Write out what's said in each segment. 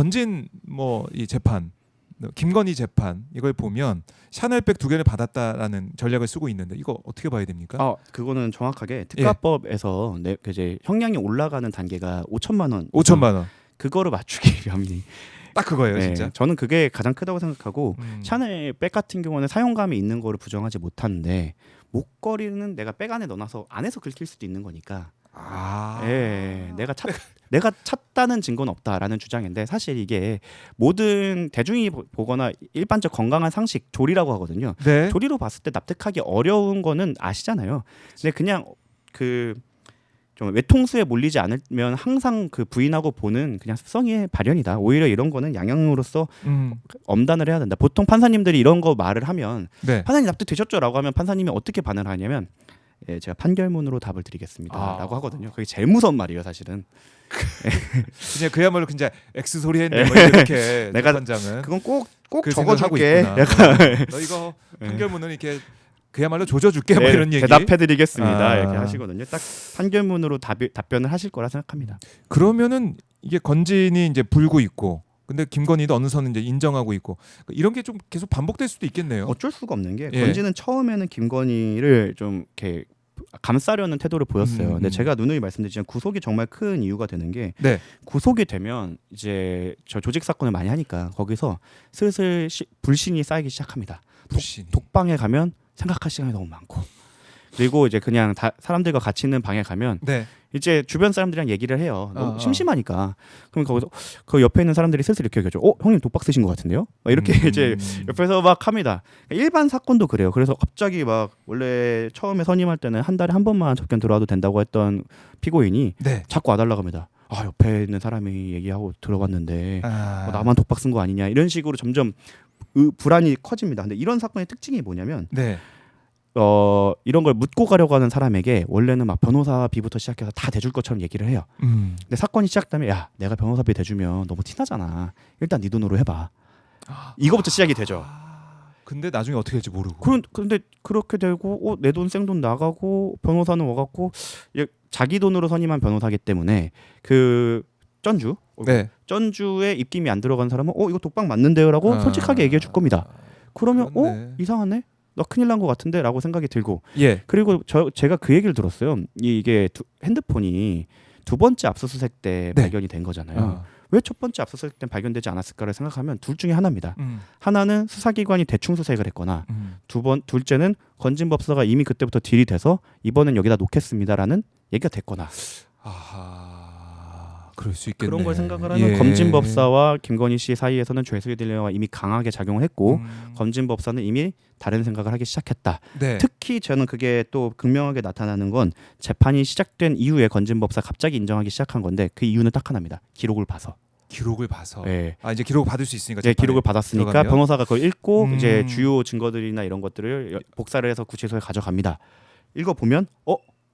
건진 뭐 이 재판, 김건희 재판 이걸 보면 샤넬백 2개를 받았다라는 전략을 쓰고 있는데 이거 어떻게 봐야 됩니까? 그거는 정확하게 특가법에서 이제 형량이 올라가는 단계가 5천만 원. 5천만 원. 그거를 맞추기 위함이 딱 그거예요, 진짜. 저는 그게 가장 크다고 생각하고 샤넬백 같은 경우는 사용감이 있는 거를 부정하지 못하는데 목걸이는 내가 백 안에 넣어놔서 안에서 긁힐 수도 있는 거니까. 내가 찼다는 증거는 없다라는 주장인데 사실 이게 모든 대중이 보거나 일반적 건강한 상식 조리라고 하거든요. 네. 조리로 봤을 때 납득하기 어려운 거는 아시잖아요. 근데 그냥 좀 외통수에 몰리지 않으면 항상 그 부인하고 보는 그냥 습성의 발현이다. 오히려 이런 거는 양형으로서 엄단을 해야 된다. 보통 판사님들이 이런 거 말을 하면 판사님 납득되셨죠라고 하면 판사님이 어떻게 반응하냐면 제가 판결문으로 답을 드리겠습니다라고 하거든요. 그게 제일 무서운 말이에요, 사실은. 그냥 그야말로 그냥 X 소리 했네. 뭐 이렇게 내가 판장은 그건 꼭 그 적어줄게. 너 이거 판결문은 이렇게 그야말로 조져줄게. 뭐 이런 얘기. 대답해드리겠습니다. 이렇게 하시거든요. 딱 판결문으로 답변을 하실 거라 생각합니다. 그러면은 이게 건진이 이제 불고 있고, 근데 김건희도 어느 선은 이제 인정하고 있고, 이런 게 좀 계속 반복될 수도 있겠네요. 어쩔 수가 없는 게 건진은 처음에는 김건희를 좀 이렇게 감싸려는 태도를 보였어요. 근데 제가 누누이 말씀드리지만 구속이 정말 큰 이유가 되는 게 구속이 되면 이제 저 조직 사건을 많이 하니까 거기서 슬슬 불신이 쌓이기 시작합니다. 독방에 가면 생각할 시간이 너무 많고, 그리고 이제 그냥 사람들과 같이 있는 방에 가면 이제 주변 사람들이랑 얘기를 해요. 너무 심심하니까. 그럼 거기서 그 옆에 있는 사람들이 슬슬 이렇게 얘기하죠. 형님 독박 쓰신 것 같은데요? 막 이렇게 이제 옆에서 막 합니다. 일반 사건도 그래요. 그래서 갑자기 막 원래 처음에 선임할 때는 한 달에 한 번만 접견 들어와도 된다고 했던 피고인이 자꾸 와달라고 합니다. 옆에 있는 사람이 얘기하고 들어봤는데 나만 독박 쓴 거 아니냐, 이런 식으로 점점 불안이 커집니다. 근데 이런 사건의 특징이 뭐냐면 이런 걸 묻고 가려고 하는 사람에게 원래는 막 변호사비부터 시작해서 다 대줄 것처럼 얘기를 해요. 근데 사건이 시작되면 야, 내가 변호사비 대주면 너무 티나잖아. 일단 네 돈으로 해봐. 이거부터 시작이 되죠. 근데 나중에 어떻게 될지 모르고. 근데 그렇게 되고 내 돈 생돈 나가고 변호사는 와갖고 자기 돈으로 선임한 변호사기 때문에 그 전주에 입김이 안 들어간 사람은 이거 독박 맞는데요라고 솔직하게 얘기해 줄 겁니다. 그러면 이상하네? 나 큰일 난 것 같은데? 라고 생각이 들고 그리고 제가 그 얘기를 들었어요. 이게 핸드폰이 두 번째 압수수색 때 발견이 된 거잖아요. 왜 첫 번째 압수수색 때 발견되지 않았을까를 생각하면 둘 중에 하나입니다. 하나는 수사기관이 대충 수색을 했거나 둘째는 건진법사가 이미 그때부터 딜이 돼서 이번엔 여기다 놓겠습니다라는 얘기가 됐거나. 그럴 수 있겠네. 그런 걸 생각을 하면 검진법사와 김건희 씨 사이에서는 죄수의 딜레마가 이미 강하게 작용을 했고 검진법사는 이미 다른 생각을 하기 시작했다. 특히 저는 그게 또 극명하게 나타나는 건 재판이 시작된 이후에 건진법사 갑자기 인정하기 시작한 건데 그 이유는 딱 하나입니다. 기록을 봐서. 이제 기록을 받을 수 있으니까. 기록을 받았으니까 들어가면? 변호사가 그걸 읽고 이제 주요 증거들이나 이런 것들을 복사를 해서 구치소에 가져갑니다. 읽어보면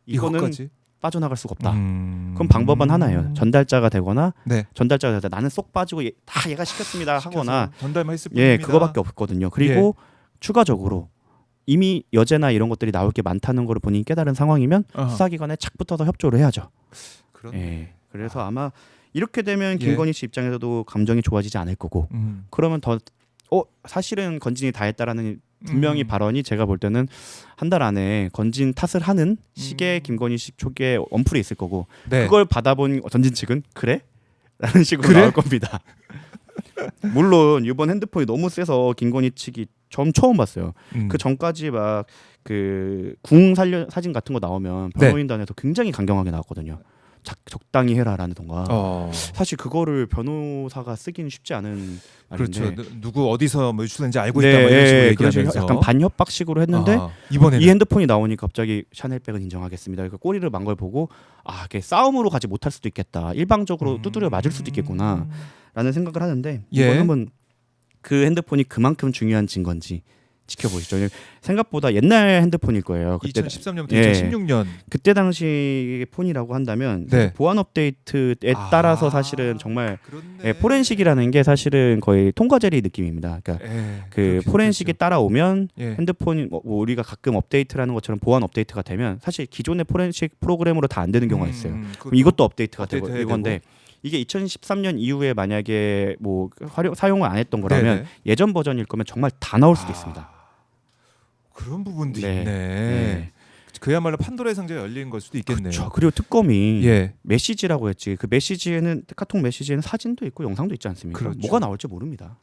이거는 이것까지? 빠져나갈 수가 없다. 그럼 방법은 하나예요. 전달자가 되거나 전달자가 되다 나는 쏙 빠지고 다 얘가 시켰습니다 하거나 전달만 했을 뿐입니다. 그거밖에 없거든요. 그리고 추가적으로 이미 여죄나 이런 것들이 나올 게 많다는 걸 본인이 깨달은 상황이면 수사기관에 착 붙어서 협조를 해야죠. 그래서 아마 이렇게 되면 김건희 씨 입장에서도 감정이 좋아지지 않을 거고 그러면 더 사실은 건진이 다 했다라는 분명히 발언이 제가 볼 때는 한 달 안에 건진 탓을 하는 식의 김건희 씨 쪽에 언플이 있을 거고 그걸 받아본 건진 측은 그래? 라는 식으로 나올 겁니다. 물론 이번 핸드폰이 너무 세서 김건희 측이 처음 봤어요. 그 전까지 막 그 궁 사진 같은 거 나오면 변호인단에서 굉장히 강경하게 나왔거든요. 적당히 해라라든가. 사실 그거를 변호사가 쓰기는 쉽지 않은 말인데. 그렇죠. 누구 어디서 뭐 유출된지 알고 있다. 뭐 이런 식으로 얘기하면서 약간 반협박식으로 했는데 이번에는 이 핸드폰이 나오니 갑자기 샤넬백은 인정하겠습니다. 그러니까 꼬리를 만 걸 보고 이게 싸움으로 가지 못할 수도 있겠다. 일방적으로 두드려 맞을 수도 있겠구나라는 생각을 하는데 이번 한번 그 핸드폰이 그만큼 중요한 증거인지 지켜보시죠. 생각보다 옛날 핸드폰일 거예요. 그때 2013년부터 2016년 그때 당시 폰이라고 한다면 보안 업데이트에 따라서 사실은 정말 포렌식이라는 게 사실은 거의 통과제리 느낌입니다. 그러니까 그 포렌식이 따라오면 핸드폰이 우리가 가끔 업데이트라는 것처럼 보안 업데이트가 되면 사실 기존의 포렌식 프로그램으로 다 안 되는 경우가 있어요. 그럼 이것도 업데이트가 되고 이건데 이게 2013년 이후에 만약에 뭐 사용을 안 했던 거라면 네네. 예전 버전일 거면 정말 다 나올 수도 있습니다. 그런 부분도 네. 있네. 네. 그야말로 판도라의 상자가 열린 걸 수도 있겠네요. 그렇죠. 그리고 특검이 예. 메시지라고 했지. 그 메시지에는 카톡 메시지에는 사진도 있고 영상도 있지 않습니까? 그렇죠. 뭐가 나올지 모릅니다.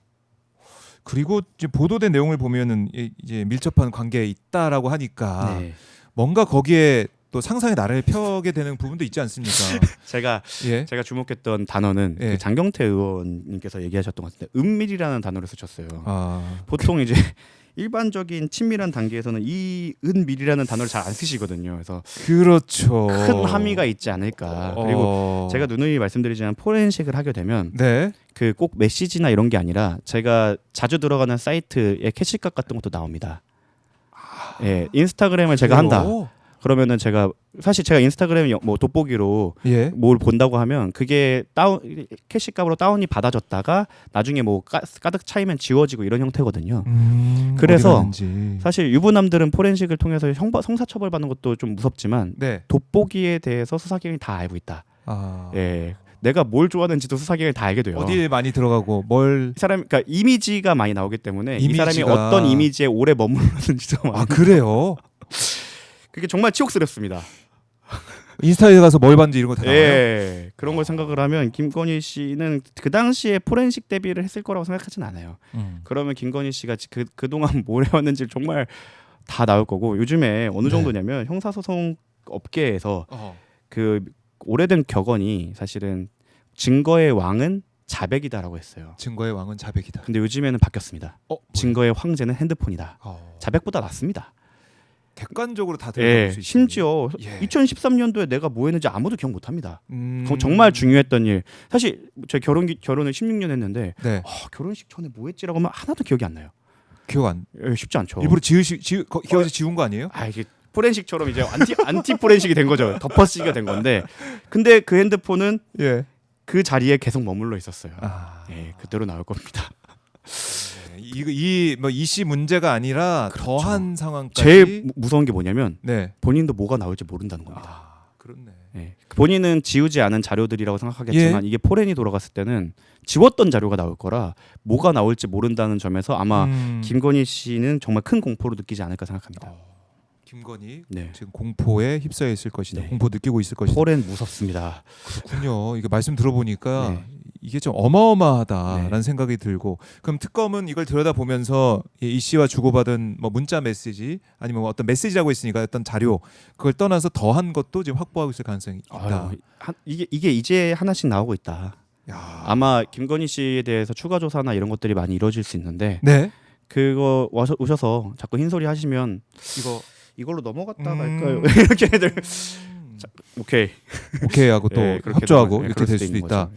그리고 이제 보도된 내용을 보면은 이제 밀접한 관계에 있다라고 하니까 네. 뭔가 거기에 또 상상의 나래를 펴게 되는 부분도 있지 않습니까? 제가 주목했던 단어는 예. 그 장경태 의원님께서 얘기하셨던 것 같은데 은밀이라는 단어를 쓰셨어요. 보통 이제 일반적인 친밀한 단계에서는 이 은밀이라는 단어를 잘 안 쓰시거든요. 그래서 그렇죠. 큰 함의가 있지 않을까. 그리고 제가 누누이 말씀드리지만 포렌식을 하게 되면 네. 그 꼭 메시지나 이런 게 아니라 제가 자주 들어가는 사이트에 캐시값 같은 것도 나옵니다. 예, 인스타그램을 제가 한다. 그러면은 제가 인스타그램 뭐 돋보기로 예. 뭘 본다고 하면 그게 캐시값으로 다운이 받아졌다가 나중에 뭐 가득 차이면 지워지고 이런 형태거든요. 그래서 사실 유부남들은 포렌식을 통해서 형사처벌 받는 것도 좀 무섭지만 네. 돋보기에 대해서 수사기관이 다 알고 있다. 예. 내가 뭘 좋아하는지도 수사기관이 다 알게 돼요. 어디에 많이 들어가고 뭘 그러니까 이미지가 많이 나오기 때문에 이 사람이 이미지가... 어떤 이미지에 오래 머물렀는지도 많이. 그래요? 그게 정말 치욕스럽습니다. 인스타에 가서 뭘 봤는지 이런 거 다 나와요? 예, 그런 걸 생각을 하면 김건희 씨는 그 당시에 포렌식 데뷔를 했을 거라고 생각하진 않아요. 그러면 김건희 씨가 그동안 뭘 해왔는지 정말 다 나올 거고 요즘에 어느 정도냐면 형사소송 업계에서 그 오래된 격언이 사실은 증거의 왕은 자백이다라고 했어요. 증거의 왕은 자백이다. 근데 요즘에는 바뀌었습니다. 증거의 황제는 핸드폰이다. 자백보다 낫습니다. 객관적으로 다 들어볼 수 있어요. 심지어 2013년도에 내가 뭐 했는지 아무도 기억 못합니다. 정말 중요했던 일. 사실 제 결혼을 16년 했는데 결혼식 전에 뭐 했지라고 하면 하나도 기억이 안 나요. 기억 안. 쉽지 않죠. 일부러 기억에서 지운 거 아니에요? 이게 포렌식처럼 이제 안티 포렌식이 된 거죠. 덮어쓰기가 된 건데. 근데 그 핸드폰은 그 자리에 계속 머물러 있었어요. 그대로 나올 겁니다. 이씨 문제가 아니라 그렇죠. 더한 상황까지 제일 무서운 게 뭐냐면 본인도 뭐가 나올지 모른다는 겁니다. 그렇네. 본인은 지우지 않은 자료들이라고 생각하겠지만 이게 포렌이 돌아갔을 때는 지웠던 자료가 나올 거라 뭐가 나올지 모른다는 점에서 아마 김건희 씨는 정말 큰 공포를 느끼지 않을까 생각합니다. 김건희 지금 공포에 휩싸여 있을 것이다. 공포 느끼고 있을 것이다. 포렌 무섭습니다. 그렇군요. 이게 말씀 들어보니까 이게 좀 어마어마하다라는 생각이 들고 그럼 특검은 이걸 들여다보면서 이 씨와 주고받은 뭐 문자 메시지 아니면 뭐 어떤 메시지라고 했으니까 어떤 자료 그걸 떠나서 더한 것도 지금 확보하고 있을 가능성이 있다. 이게 이제 하나씩 나오고 있다. 아마 김건희 씨에 대해서 추가 조사나 이런 것들이 많이 이루어질 수 있는데 그거 오셔서 자꾸 흰소리 하시면 이걸로 넘어갔다 갈까요? 이렇게 애들 오케이 하고 또 협조하고 이렇게 될 수도 있다.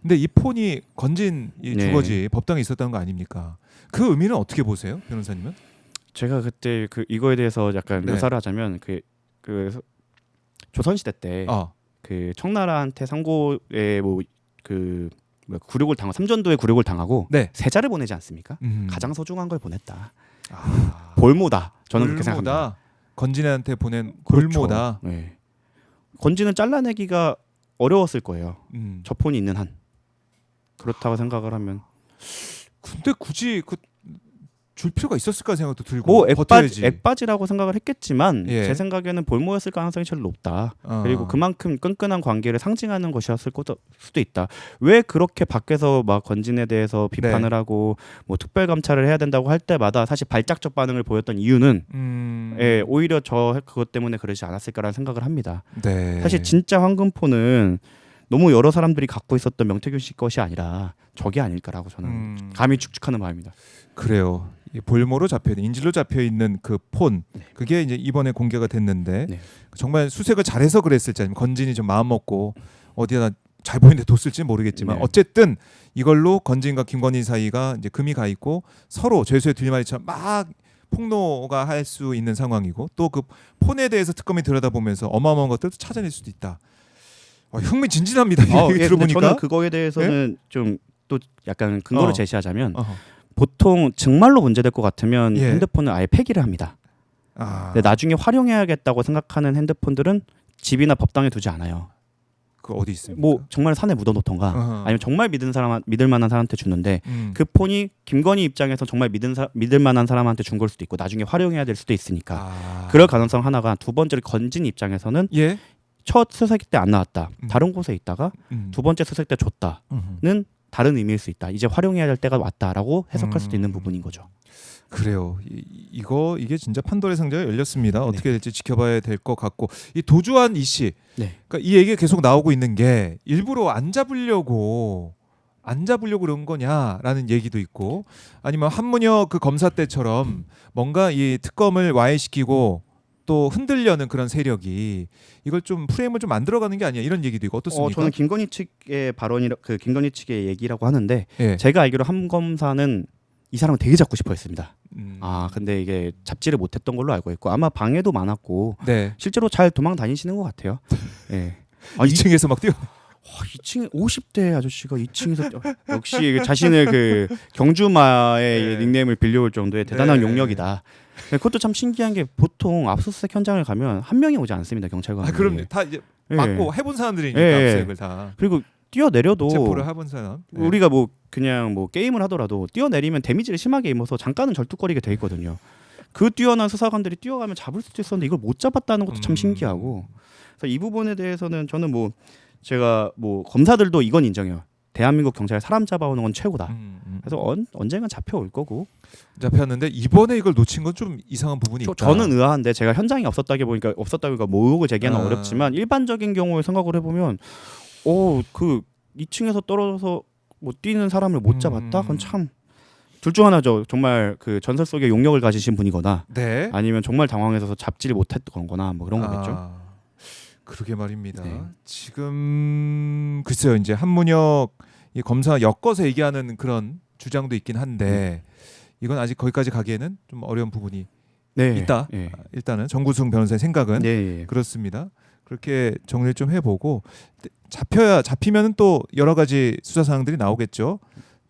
근데 이 폰이 건진 주거지 법당에 있었다는 거 아닙니까? 그 의미는 어떻게 보세요, 변호사님은? 제가 그때 이거에 대해서 약간 묘사를 하자면 그 조선시대 때 그 청나라한테 상고에 굴욕을 삼전도에 굴욕을 당하고 세자를 보내지 않습니까? 가장 소중한 걸 보냈다. 볼모다. 저는 그렇게 생각합니다. 건진한테 보낸 볼모다. 건진은 잘라내기가 어려웠을 거예요. 저 폰이 있는 한. 그렇다고 생각을 하면. 근데 굳이 줄 필요가 있었을까 생각도 들고 앱바지라고 생각을 했겠지만 제 생각에는 볼모였을 가능성이 제일 높다. 그리고 그만큼 끈끈한 관계를 상징하는 것이었을 수도 있다. 왜 그렇게 밖에서 막 건진에 대해서 비판을 하고 뭐 특별 감찰을 해야 된다고 할 때마다 사실 발작적 반응을 보였던 이유는 오히려 그것 때문에 그러지 않았을까라는 생각을 합니다. 사실 진짜 황금폰은 너무 여러 사람들이 갖고 있었던 명태균 씨 것이 아니라 저게 아닐까라고 저는 감히 추측하는 바입니다. 그래요. 볼모로 인질로 잡혀 있는 그 폰 그게 이제 이번에 공개가 됐는데 정말 수색을 잘해서 그랬을지 아니면 건진이 좀 마음 먹고 어디다 잘 보이는데 뒀을지 모르겠지만 어쨌든 이걸로 건진과 김건희 사이가 이제 금이 가 있고 서로 죄수의 들리말이처럼 막 폭로가 할 수 있는 상황이고 또 그 폰에 대해서 특검이 들여다보면서 어마어마한 것들도 찾아낼 수도 있다. 흥미진진합니다. 들어보니까 저는 그거에 대해서는 좀 또 약간 근거를 제시하자면 보통 정말로 문제될 것 같으면 핸드폰을 아예 폐기를 합니다. 근데 나중에 활용해야겠다고 생각하는 핸드폰들은 집이나 법당에 두지 않아요. 그 어디 있습니까? 뭐 정말 산에 묻어놓던가 아니면 정말 믿을 만한 사람한테 주는데 그 폰이 김건희 입장에서 정말 믿을 만한 사람한테 준 걸 수도 있고 나중에 활용해야 될 수도 있으니까 그럴 가능성 하나가, 두 번째로 건진 입장에서는 예? 첫 수색 때 안 나왔다, 다른 곳에 있다가 두 번째 수색 때 줬다는 다른 의미일 수 있다. 이제 활용해야 될 때가 왔다라고 해석할 수도 있는 부분인 거죠. 그래요. 이게 진짜 판도라의 상자가 열렸습니다. 어떻게 될지 지켜봐야 될 것 같고, 이 도주한 이 씨, 그러니까 이 얘기가 계속 나오고 있는 게 일부러 안 잡으려고 그런 거냐라는 얘기도 있고, 아니면 한문혁 그 검사 때처럼 뭔가 이 특검을 와해시키고 또 흔들려는 그런 세력이 이걸 좀 프레임을 좀 만들어가는 게 아니야, 이런 얘기도 있고, 어떻습니까? 저는 김건희 측의 김건희 측의 얘기라고 하는데 예. 제가 알기로 한 검사는 이 사람을 되게 잡고 싶어했습니다. 근데 이게 잡지를 못했던 걸로 알고 있고, 아마 방해도 많았고 실제로 잘 도망 다니시는 것 같아요. 예. 2층에서 막 뛰어. 2층에 50대 아저씨가 2층에서 역시 자신의 그 경주마의 닉네임을 빌려올 정도의 대단한 용력이다. 그것도 참 신기한 게, 보통 압수수색 현장을 가면 한 명이 오지 않습니다, 경찰관이. 그럼요. 다 이제 맞고 해본 사람들이니까 압수수색을 다. 그리고 뛰어내려도 체포를 해본 사람. 우리가 뭐 그냥 뭐 게임을 하더라도 뛰어내리면 데미지를 심하게 입어서 잠깐은 절뚝거리게 돼 있거든요. 그 뛰어난 수사관들이 뛰어가면 잡을 수도 있었는데 이걸 못 잡았다는 것도 참 신기하고, 그래서 이 부분에 대해서는 저는 뭐 제가 뭐 검사들도 이건 인정해요. 대한민국 경찰 사람 잡아오는 건 최고다. 그래서 언젠간 잡혀올 거고. 잡혔는데 이번에 이걸 놓친 건 좀 이상한 부분이 있다. 저는 의아한데, 제가 현장이 없었다고 뭐 의혹을 제기하는 어렵지만 일반적인 경우에 생각을 해보면 그 2층에서 떨어져서 뭐 뛰는 사람을 못 잡았다? 그건 참 둘 중 하나죠. 정말 그 전설 속의 용력을 가지신 분이거나 아니면 정말 당황해서 잡지를 못했던 거나 뭐 그런 거겠죠. 그러게 말입니다. 지금 글쎄요, 이제 한문혁 이 검사 엮어서 얘기하는 그런 주장도 있긴 한데 이건 아직 거기까지 가기에는 좀 어려운 부분이 있다. 일단은 정구승 변호사의 생각은 그렇습니다. 그렇게 정리를 좀 해보고, 잡히면은 또 여러 가지 수사 사항들이 나오겠죠.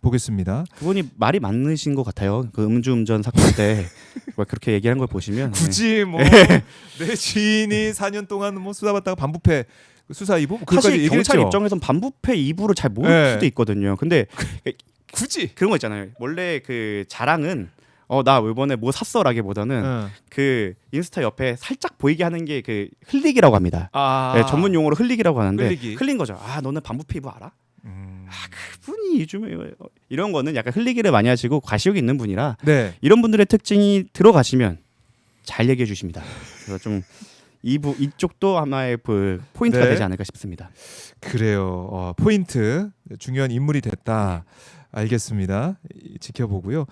보겠습니다. 그분이 말이 많으신 것 같아요. 그 음주운전 사건 때 그렇게 얘기한 걸 보시면 굳이 뭐 내 지인이 4년 동안 뭐 수사받다가 반부패 수사 2부 사실 경찰 입장에선 반부패 2부를 잘 모를 수도 있거든요. 근데 굳이 그런 거 있잖아요. 원래 그 자랑은 나 이번에 뭐 샀어라기보다는 그 인스타 옆에 살짝 보이게 하는 게 그 흘리기라고 합니다. 전문 용어로 흘리기라고 하는데 흘린 거죠. 너는 반부패 2부 알아? 그분이 요즘에 이런 거는 약간 흘리기를 많이 하시고 과시욕이 있는 분이라 이런 분들의 특징이 들어가시면 잘 얘기해 주십니다. 그래서 좀 이쪽도 하나의 그 포인트가 되지 않을까 싶습니다. 그래요. 포인트, 중요한 인물이 됐다. 알겠습니다. 지켜보고요.